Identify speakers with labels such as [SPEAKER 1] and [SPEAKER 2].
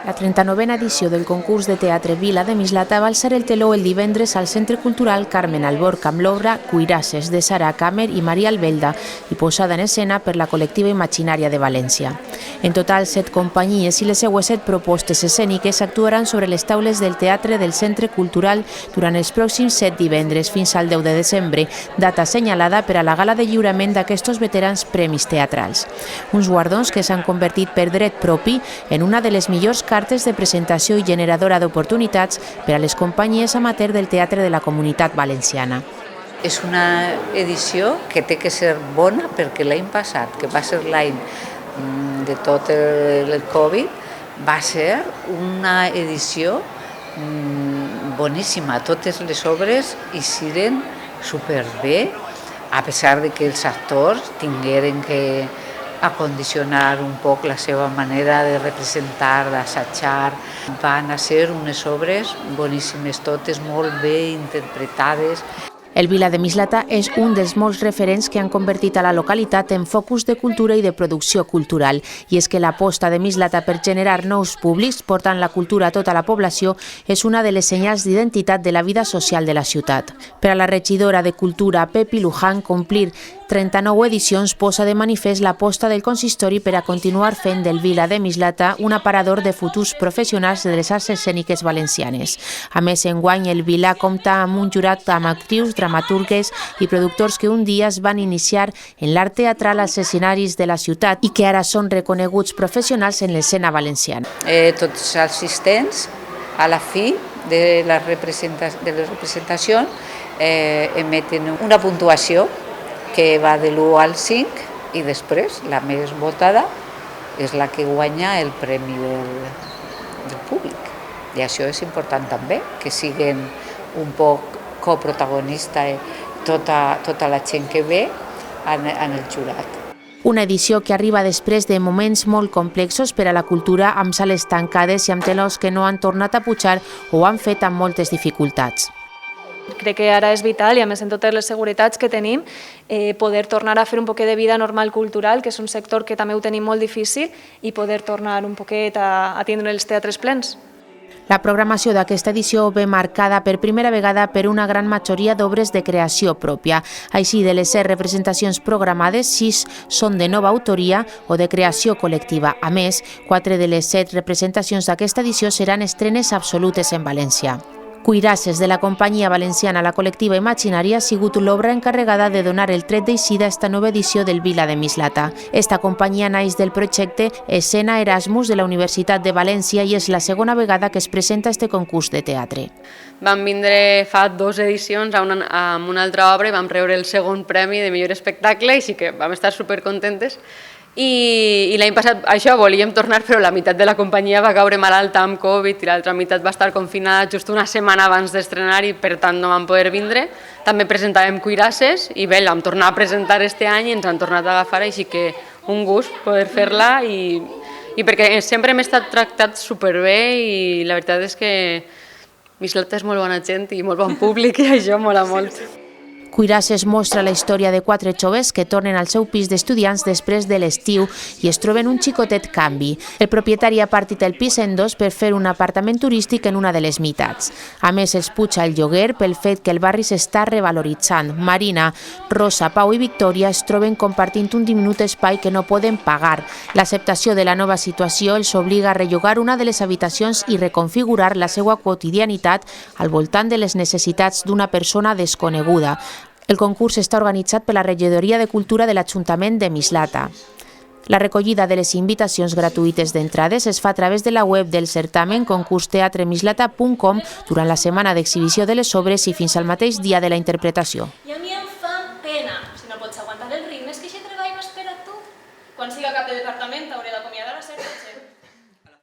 [SPEAKER 1] La 39a edició del concurs de teatre Vila de Mislata va alçar el teló el divendres al Centre Cultural Carmen Alborch amb l'obra Cuirasses de Sara Kamer i Maria Albelda i posada en escena per la col·lectiva Imaginària de València. En total, 7 companyies i les seues 7 propostes escèniques actuaran sobre les taules del teatre del Centre Cultural durant els pròxims 7 divendres fins al 10 de desembre, data assenyalada per a la gala de lliurament d'aquests veterans premis teatrals. Uns guardons que s'han convertit per dret propi en una de les millors cartes de presentació i generadora d'oportunitats per a les companyies amateurs del teatre de la Comunitat Valenciana.
[SPEAKER 2] És una edició que té que ser bona perquè l'any passat, que va ser l'any de tot el Covid, va ser una edició boníssima. Totes les obres hi siren superbé, a pesar de que els actors tingueren que acondicionar un poc la seva manera de representar, d'assajar. Van a ser unes obres boníssimes, totes molt bé interpretades.
[SPEAKER 1] El Vila de Mislata és un dels molts referents que han convertit a la localitat en focus de cultura i de producció cultural. I és que l'aposta de Mislata per generar nous públics, portant la cultura a tota la població, és una de les senyals d'identitat de la vida social de la ciutat. Per a la regidora de Cultura, Pepi Luján, complir 39 edicions posa de manifest l'aposta del consistori per a continuar fent del Vila de Mislata un aparador de futurs professionals de les arts escèniques valencianes. A més, enguany el Vila compta amb un jurat amb actrius, dramaturgues i productors que un dia es van iniciar en l'art teatral als escenaris de la ciutat i que ara són reconeguts professionals en l'escena valenciana.
[SPEAKER 2] Tots els assistents, a la fi de les representacions, emeten una puntuació que va de l'1 al 5 i després la més votada és la que guanya el premi del públic. I això és important també, que siguin un poc coprotagonista tota la gent que ve en el jurat.
[SPEAKER 1] Una edició que arriba després de moments molt complexos per a la cultura, amb sales tancades i amb telons que no han tornat a pujar o han fet amb moltes dificultats.
[SPEAKER 3] Crec que ara és vital, i a més en totes les seguretats que tenim, poder tornar a fer un poquet de vida normal cultural, que és un sector que també ho tenim molt difícil, i poder tornar un poquet a tindre els teatres plens.
[SPEAKER 1] La programació d'aquesta edició ve marcada per primera vegada per una gran majoria d'obres de creació pròpia. Així, de les 7 representacions programades, 6 són de nova autoria o de creació col·lectiva. A més, 4 de les 7 representacions d'aquesta edició seran estrenes absolutes en València. Cuirasses, de la companyia valenciana La Col·lectiva Imaginària, ha sigut l'obra encarregada de donar el tret d'eixida a esta nova edició del Vila de Mislata. Esta companyia naix del projecte Escena Erasmus de la Universitat de València i és la segona vegada que es presenta este concurs de teatre.
[SPEAKER 4] Vam vindre fa 2 edicions amb una altra obra i vam rebre el segon premi de millor espectacle i sí que vam estar supercontentes. I l'any passat això volíem tornar, però la meitat de la companyia va caure malalta amb Covid i l'altra meitat va estar confinada just una setmana abans d'estrenar i per tant no vam poder vindre. També presentàvem Cuirasses i bé, l'hem tornat a presentar este any i ens han tornat a agafar, així que un gust poder fer-la i perquè sempre hem estat tractats superbé i la veritat és que Mislata és molt bona gent i molt bon públic i això mola molt.
[SPEAKER 1] Cuirasses mostra la història de 4 joves que tornen al seu pis d'estudiants després de l'estiu i es troben un xicotet canvi. El propietari ha partit el pis en 2 per fer un apartament turístic en una de les meitats. A més, els puja el lloguer pel fet que el barri s'està revaloritzant. Marina, Rosa, Pau i Victòria es troben compartint un diminut espai que no poden pagar. L'acceptació de la nova situació els obliga a rellogar una de les habitacions i reconfigurar la seva quotidianitat al voltant de les necessitats d'una persona desconeguda. El concurs està organitzat per la Regidoria de Cultura de l'Ajuntament de Mislata. La recollida de les invitacions gratuïtes d'entrades es fa a través de la web del certamen concursteatremislata.com durant la setmana d'exhibició de les obres i fins al mateix dia de la interpretació.
[SPEAKER 5] I a mi em fa pena, si no pots aguantar el ritme, és que aquest treball no espera tu. Quan siga cap de departament t'hauré d'acomiadar